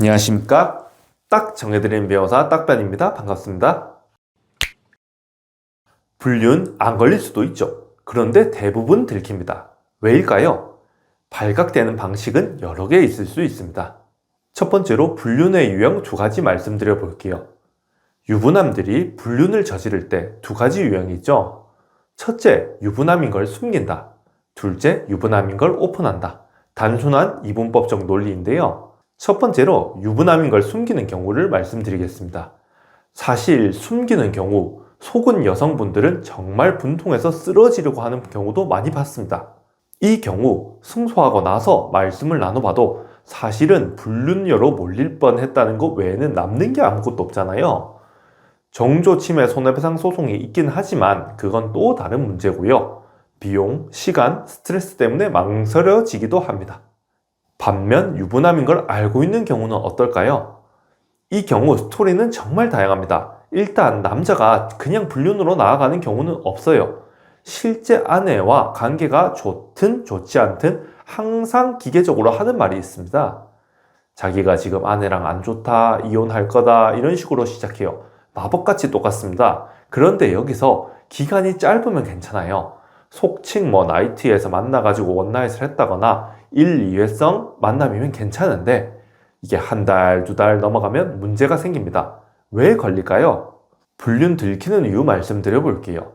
안녕하십니까? 딱 정해드린 배우사 딱변입니다. 반갑습니다. 불륜 안 걸릴 수도 있죠. 그런데 대부분 들킵니다. 왜일까요? 발각되는 방식은 여러 개 있을 수 있습니다. 첫 번째로 불륜의 유형 두 가지 말씀드려 볼게요. 유부남들이 불륜을 저지를 때 두 가지 유형이 있죠. 첫째, 유부남인 걸 숨긴다. 둘째, 유부남인 걸 오픈한다. 단순한 이분법적 논리인데요. 첫 번째로 유부남인 걸 숨기는 경우를 말씀드리겠습니다. 사실 숨기는 경우 속은 여성분들은 정말 분통해서 쓰러지려고 하는 경우도 많이 봤습니다. 이 경우 승소하고 나서 말씀을 나눠봐도 사실은 불륜녀로 몰릴 뻔했다는 것 외에는 남는 게 아무것도 없잖아요. 정조침해 손해배상 소송이 있긴 하지만 그건 또 다른 문제고요. 비용, 시간, 스트레스 때문에 망설여지기도 합니다. 반면 유부남인 걸 알고 있는 경우는 어떨까요? 이 경우 스토리는 정말 다양합니다. 일단 남자가 그냥 불륜으로 나아가는 경우는 없어요. 실제 아내와 관계가 좋든 좋지 않든 항상 기계적으로 하는 말이 있습니다. 자기가 지금 아내랑 안 좋다, 이혼할 거다 이런 식으로 시작해요. 마법같이 똑같습니다. 그런데 여기서 기간이 짧으면 괜찮아요. 속칭 나이트에서 만나가지고 원나잇을 했다거나 1, 2회성 만남이면 괜찮은데 이게 한 달, 두 달 넘어가면 문제가 생깁니다. 왜 걸릴까요? 불륜 들키는 이유 말씀드려 볼게요.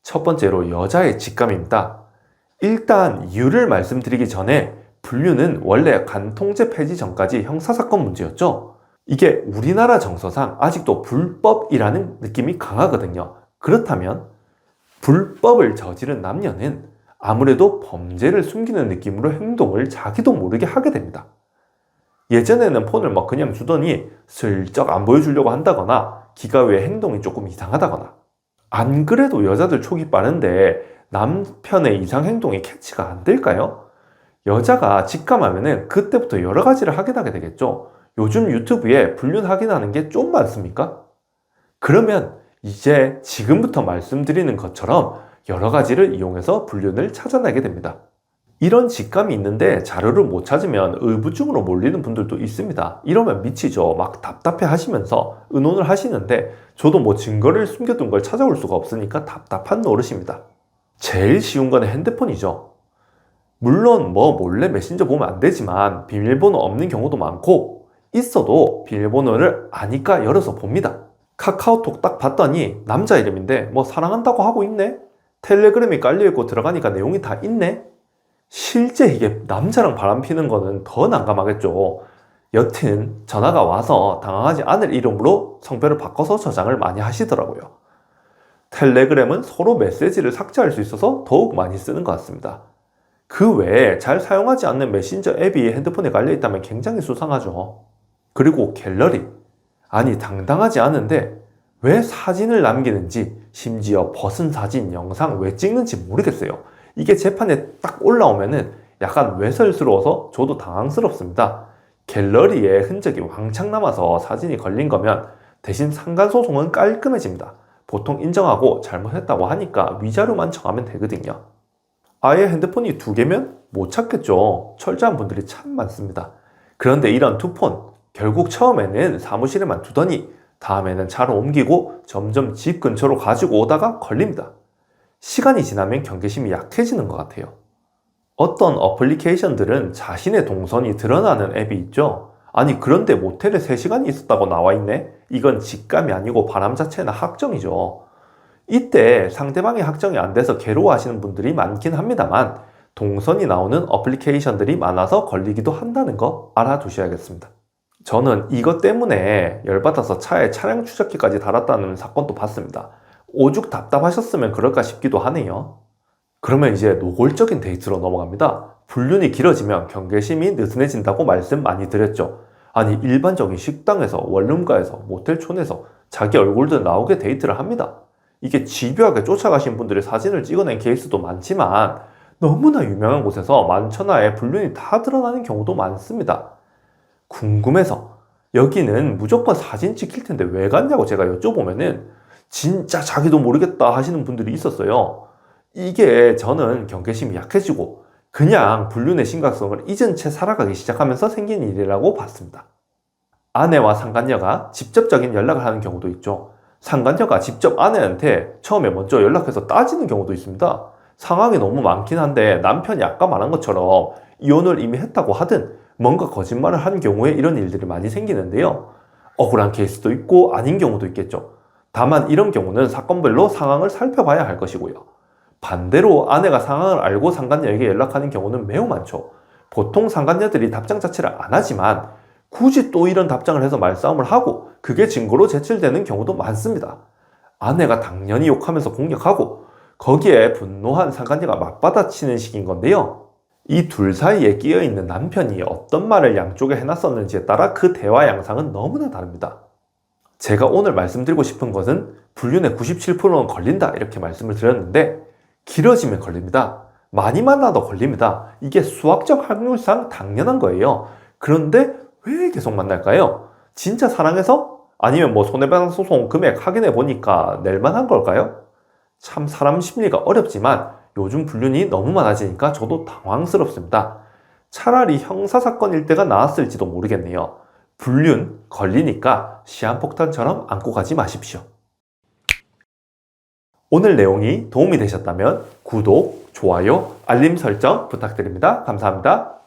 첫 번째로 여자의 직감입니다. 일단 이유를 말씀드리기 전에 불륜은 원래 간통죄 폐지 전까지 형사사건 문제였죠. 이게 우리나라 정서상 아직도 불법이라는 느낌이 강하거든요. 그렇다면 불법을 저지른 남녀는 아무래도 범죄를 숨기는 느낌으로 행동을 자기도 모르게 하게 됩니다. 예전에는 폰을 그냥 주더니 슬쩍 안 보여주려고 한다거나 기가 외 행동이 조금 이상하다거나, 안 그래도 여자들 촉이 빠른데 남편의 이상 행동이 캐치가 안 될까요? 여자가 직감하면은 그때부터 여러 가지를 확인하게 되겠죠. 요즘 유튜브에 불륜 확인하는 게 좀 많습니까? 그러면 이제 지금부터 말씀드리는 것처럼 여러 가지를 이용해서 불륜을 찾아내게 됩니다. 이런 직감이 있는데 자료를 못 찾으면 의부증으로 몰리는 분들도 있습니다. 이러면 미치죠. 막 답답해 하시면서 의논을 하시는데 저도 증거를 숨겨둔 걸 찾아올 수가 없으니까 답답한 노릇입니다. 제일 쉬운 건 핸드폰이죠. 물론 몰래 메신저 보면 안 되지만 비밀번호 없는 경우도 많고, 있어도 비밀번호를 아니까 열어서 봅니다. 카카오톡 딱 봤더니 남자 이름인데 사랑한다고 하고 있네? 텔레그램이 깔려있고 들어가니까 내용이 다 있네? 실제 이게 남자랑 바람피는 거는 더 난감하겠죠. 여튼 전화가 와서 당황하지 않을 이름으로 성별을 바꿔서 저장을 많이 하시더라고요. 텔레그램은 서로 메시지를 삭제할 수 있어서 더욱 많이 쓰는 것 같습니다. 그 외에 잘 사용하지 않는 메신저 앱이 핸드폰에 깔려있다면 굉장히 수상하죠. 그리고 갤러리. 아니 당당하지 않은데 왜 사진을 남기는지, 심지어 벗은 사진, 영상 왜 찍는지 모르겠어요. 이게 재판에 딱 올라오면은 약간 외설스러워서 저도 당황스럽습니다. 갤러리에 흔적이 왕창 남아서 사진이 걸린 거면 대신 상간소송은 깔끔해집니다. 보통 인정하고 잘못했다고 하니까 위자료만 정하면 되거든요. 아예 핸드폰이 두 개면 못 찾겠죠. 철저한 분들이 참 많습니다. 그런데 이런 투폰, 결국 처음에는 사무실에만 두더니 다음에는 차로 옮기고 점점 집 근처로 가지고 오다가 걸립니다. 시간이 지나면 경계심이 약해지는 것 같아요. 어떤 어플리케이션들은 자신의 동선이 드러나는 앱이 있죠. 아니 그런데 모텔에 3시간이 있었다고 나와 있네? 이건 직감이 아니고 바람 자체는 학정이죠. 이때 상대방이 확정이 안 돼서 괴로워하시는 분들이 많긴 합니다만 동선이 나오는 어플리케이션들이 많아서 걸리기도 한다는 거 알아두셔야겠습니다. 저는 이것 때문에 열받아서 차에 차량 추적기까지 달았다는 사건도 봤습니다. 오죽 답답하셨으면 그럴까 싶기도 하네요. 그러면 이제 노골적인 데이트로 넘어갑니다. 불륜이 길어지면 경계심이 느슨해진다고 말씀 많이 드렸죠. 아니 일반적인 식당에서, 원룸가에서, 모텔촌에서 자기 얼굴도 나오게 데이트를 합니다. 이게 집요하게 쫓아가신 분들이 사진을 찍어낸 케이스도 많지만 너무나 유명한 곳에서 만천하에 불륜이 다 드러나는 경우도 많습니다. 궁금해서 여기는 무조건 사진 찍힐 텐데 왜 갔냐고 제가 여쭤보면은 진짜 자기도 모르겠다 하시는 분들이 있었어요. 이게 저는 경계심이 약해지고 그냥 불륜의 심각성을 잊은 채 살아가기 시작하면서 생긴 일이라고 봤습니다. 아내와 상간녀가 직접적인 연락을 하는 경우도 있죠. 상간녀가 직접 아내한테 처음에 먼저 연락해서 따지는 경우도 있습니다. 상황이 너무 많긴 한데 남편이 아까 말한 것처럼 이혼을 이미 했다고 하든 뭔가 거짓말을 한 경우에 이런 일들이 많이 생기는데요. 억울한 케이스도 있고 아닌 경우도 있겠죠. 다만 이런 경우는 사건별로 상황을 살펴봐야 할 것이고요. 반대로 아내가 상황을 알고 상간녀에게 연락하는 경우는 매우 많죠. 보통 상간녀들이 답장 자체를 안 하지만 굳이 또 이런 답장을 해서 말싸움을 하고 그게 증거로 제출되는 경우도 많습니다. 아내가 당연히 욕하면서 공격하고 거기에 분노한 상간녀가 맞받아치는 식인 건데요. 이 둘 사이에 끼어있는 남편이 어떤 말을 양쪽에 해놨었는지에 따라 그 대화 양상은 너무나 다릅니다. 제가 오늘 말씀드리고 싶은 것은 불륜의 97%는 걸린다 이렇게 말씀을 드렸는데 길어지면 걸립니다. 많이 만나도 걸립니다. 이게 수학적 확률상 당연한 거예요. 그런데 왜 계속 만날까요? 진짜 사랑해서? 아니면 뭐 손해배상 소송 금액 확인해 보니까 낼만한 걸까요? 참 사람 심리가 어렵지만 요즘 불륜이 너무 많아지니까 저도 당황스럽습니다. 차라리 형사사건일 때가 나았을지도 모르겠네요. 불륜 걸리니까 시한폭탄처럼 안고 가지 마십시오. 오늘 내용이 도움이 되셨다면 구독, 좋아요, 알림 설정 부탁드립니다. 감사합니다.